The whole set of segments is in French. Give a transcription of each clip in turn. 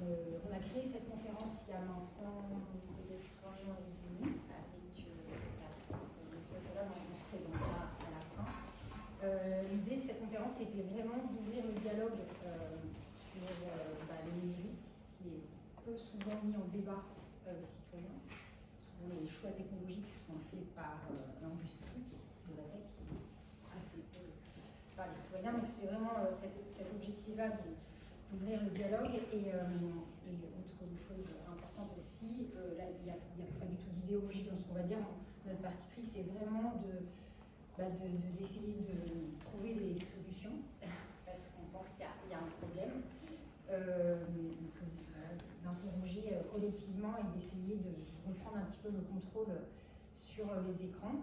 on a créé cette conférence il y a maintenant peut-être 3 ans et demi avec c'est là on se présentera à la fin. L'idée de cette conférence était vraiment d'ouvrir le dialogue sur le numérique qui est peu souvent mis en débat citoyen. Souvent les choix technologiques sont faits par l'industrie de la tech qui est assez peu par les citoyens. Donc c'est vraiment cet objectif-là d'ouvrir le dialogue et autre chose importante aussi, là il n'y a pas du tout d'idéologie dans ce qu'on va dire. Notre parti pris c'est vraiment d'essayer de trouver des solutions parce qu'on pense qu'il y a un problème, d'interroger collectivement et d'essayer de reprendre un petit peu le contrôle sur les écrans.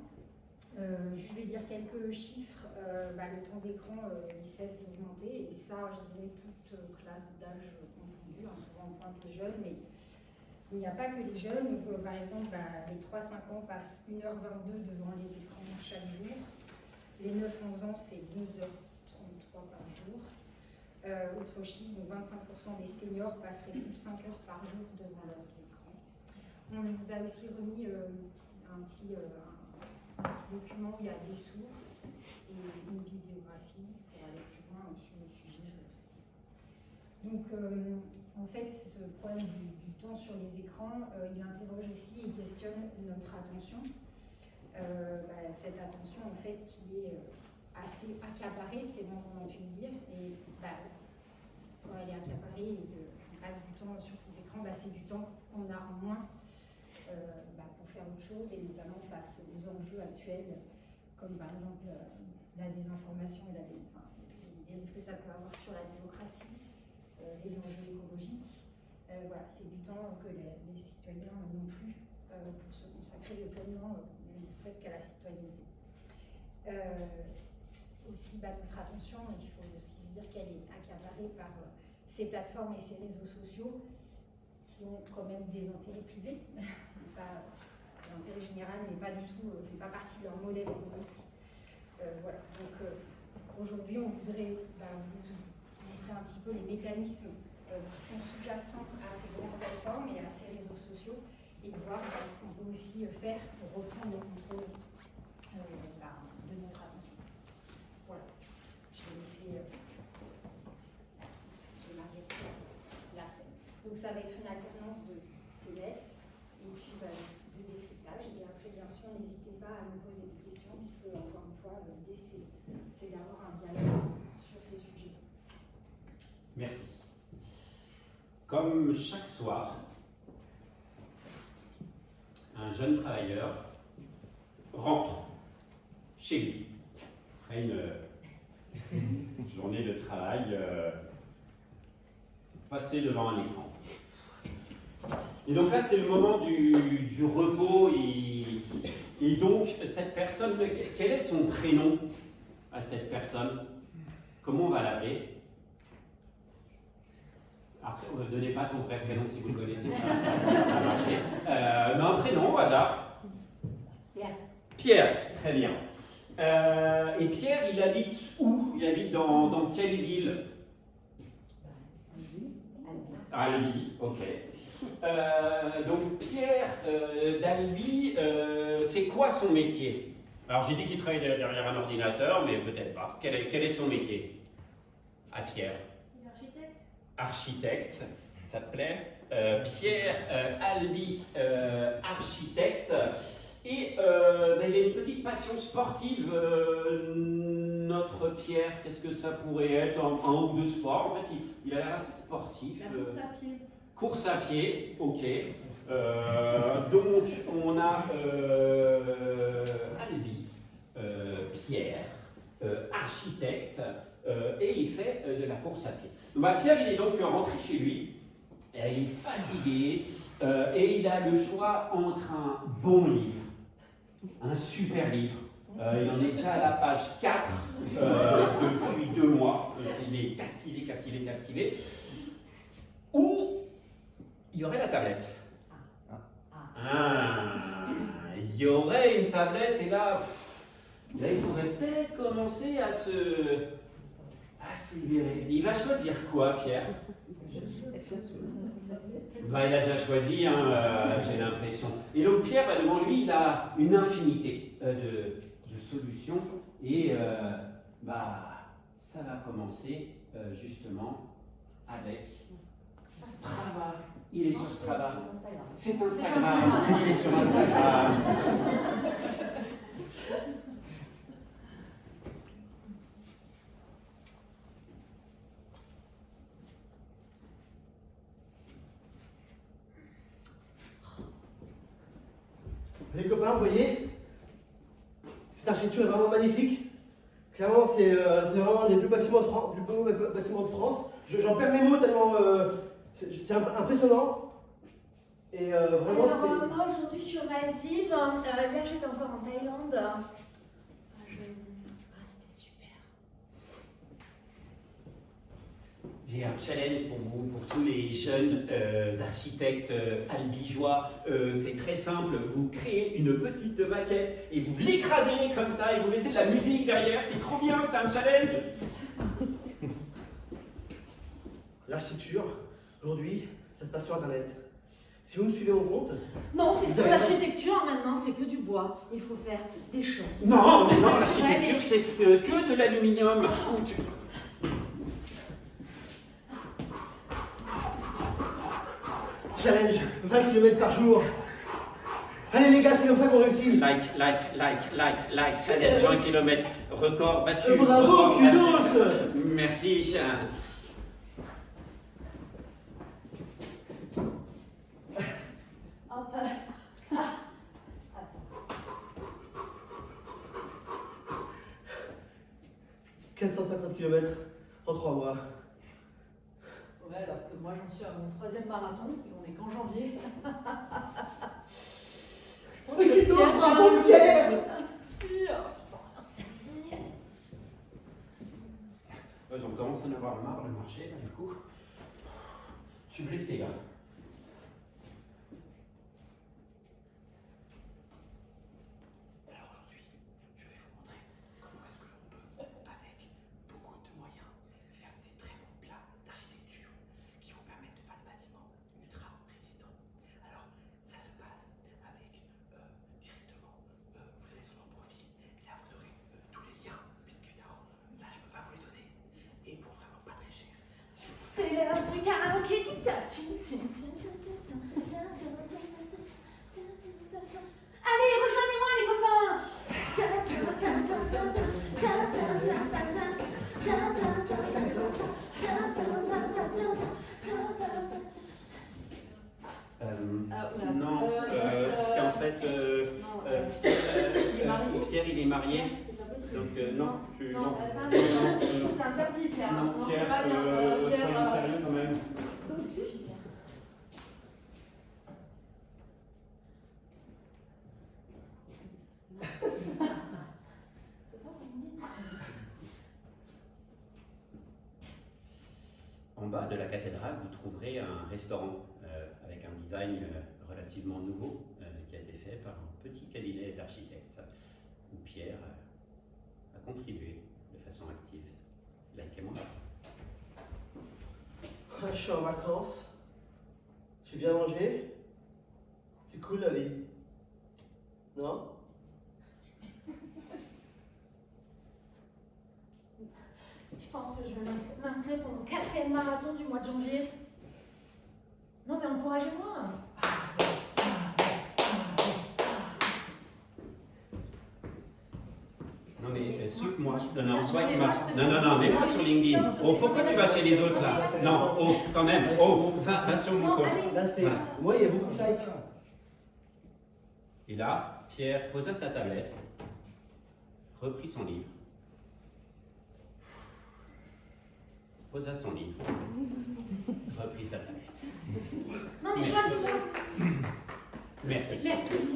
Je vais dire quelques chiffres. Le temps d'écran il cesse d'augmenter et ça, je dirais toute classe d'âge confondue. Souvent on pointe les jeunes, mais il n'y a pas que les jeunes. Donc, par exemple, les 3-5 ans passent 1h22 devant les écrans chaque jour. Les 9-11 ans, c'est 2h33 par jour. Autre chiffre, donc 25% des seniors passeraient plus de 5 heures par jour devant leurs écrans. On nous a aussi remis un petit document où il y a des sources et une bibliographie pour aller plus loin sur le sujet, je le précise. Donc, en fait, ce problème du temps sur les écrans, il interroge aussi et questionne notre attention. Cette attention, en fait, qui est assez accaparée, c'est bon qu'on en puisse dire. Et quand elle est accaparée et qu'on passe du temps sur ces écrans, c'est du temps qu'on a en moins pour faire autre chose, et notamment face aux enjeux actuels, comme par exemple la désinformation et les dérives que ça peut avoir sur la démocratie, les enjeux écologiques. C'est du temps que les citoyens n'ont plus pour se consacrer pleinement, ne serait-ce qu'à la citoyenneté. Aussi, notre attention, il faut aussi se dire qu'elle est accaparée par ces plateformes et ces réseaux sociaux qui ont quand même des intérêts privés. L'intérêt général n'est pas du tout, fait pas partie de leur modèle économique. Donc aujourd'hui, on voudrait vous montrer un petit peu les mécanismes qui sont sous-jacents à ces grandes plateformes et à ces réseaux sociaux, et de voir ce qu'on peut aussi faire pour reprendre le contrôle de notre attention. Voilà, je vais laisser démarrer la scène. Donc ça va être une alternance de scénettes et puis de décryptage, et après bien sûr n'hésitez pas à me poser des questions, puisque encore une fois l'idée c'est d'avoir un dialogue sur ces sujets. Merci. Comme chaque soir, un jeune travailleur rentre chez lui après une journée de travail passée devant un écran. Et donc là, c'est le moment du repos, et donc cette personne, quel est son prénom à cette personne? Comment on va l'appeler? Alors, ne donnez pas son vrai prénom si vous le connaissez, ça va pas marcher. Mais un prénom au hasard. Pierre. Pierre, très bien. Et Pierre, il habite où? Il habite dans quelle ville? Albi, ok. Donc Pierre d'Albi, c'est quoi son métier? Alors j'ai dit qu'il travaillait derrière un ordinateur, mais peut-être pas. Quel est son métier à Pierre? Architecte, ça te plaît? Pierre Albi, architecte, et il a une petite passion sportive. Notre Pierre, qu'est-ce que ça pourrait être? Un ou deux sports. En fait, il a l'air assez sportif. La course à pied. Course à pied, ok. Donc on a Albi, Pierre, architecte, et il fait de la course à pied. Pierre, il est donc rentré chez lui, et il est fatigué, et il a le choix entre un bon livre, un super livre. Il en est déjà à la page 4 depuis 2 mois. Il est captivé. Ou il y aurait la tablette. Il y aurait une tablette, et là il pourrait peut-être commencer à se libérer. Il va choisir quoi, Pierre? Bah, il a déjà choisi, hein, j'ai l'impression. Et donc Pierre, bah, devant lui, il a une infinité de solutions. Et bah, ça va commencer justement avec Strava. Il est sur Strava. C'est Instagram. Il est sur Instagram. Les copains, vous voyez, cette architecture est vraiment magnifique. Clairement, c'est vraiment un des plus beaux bâtiments de France. J'en perds mes mots tellement c'est impressionnant. Et vraiment, alors, moi aujourd'hui je suis aux Maldives. Hier j'étais encore en Thaïlande. C'était super. J'ai un challenge pour vous, pour tous les jeunes architectes albigeois. C'est très simple, vous créez une petite maquette et vous l'écrasez comme ça et vous mettez de la musique derrière. C'est trop bien, c'est un challenge. l'architecture, aujourd'hui, ça se passe sur Internet. Si vous me suivez mon compte... Non, c'est Vous que avez l'architecture maintenant, c'est que du bois. Il faut faire des choses. Non, mais non, Naturel l'architecture c'est que de l'aluminium. Challenge, 20 km par jour. Allez les gars, c'est comme ça qu'on réussit. Like, challenge 1 km, record battu. Bravo, record battu. kudos. Merci. Hop. Attends. 450 km en 3 mois. Ouais, alors que moi j'en suis à mon 3e marathon et on est qu'en janvier. Mais kudos, bravo Pierre. Merci. J'en commence à en avoir marre de marcher, là, du coup. Je suis blessé, là. Alors aujourd'hui, je vais vous montrer comment est-ce que l'on peut, avec beaucoup de moyens, faire des très bons plats d'architecture qui vous permettent de faire des bâtiments ultra résistants. Alors, ça se passe avec directement, vous allez sur mon profil, et là vous aurez tous les liens, puisque évidemment, là je peux pas vous les donner, et pour vraiment pas très cher. C'est un truc karaoké. Allez, rejoignez-moi les copains. Non, parce qu'en fait, Pierre, il est marié. C'est pas possible. Donc, non, tu. Non, Non, c'est un- non, c'est interdit, Pierre. non, Non, c'est Pierre, pas bien. soyons sérieux quand même. En bas de la cathédrale, vous trouverez un restaurant avec un design relativement nouveau qui a été fait par un petit cabinet d'architectes où Pierre a contribué de façon active. Likez-moi. Je suis en vacances, j'ai bien mangé, c'est cool la vie. Non? Je pense que je vais m'inscrire pour mon 4e marathon du mois de janvier. Non, mais encouragez-moi. Non mais suis-moi. Non, swipe-moi. Non, mets-moi sur LinkedIn. Oh, pourquoi tu vas chez les autres là? Non, oh, quand même. Oh, va sur mon compte. Là, c'est. Moi, il y a beaucoup de likes. Et là, Pierre posa sa tablette, reprit son livre, posa son livre, reprit sa tablette. Non, mais choisis-moi. Merci. Merci.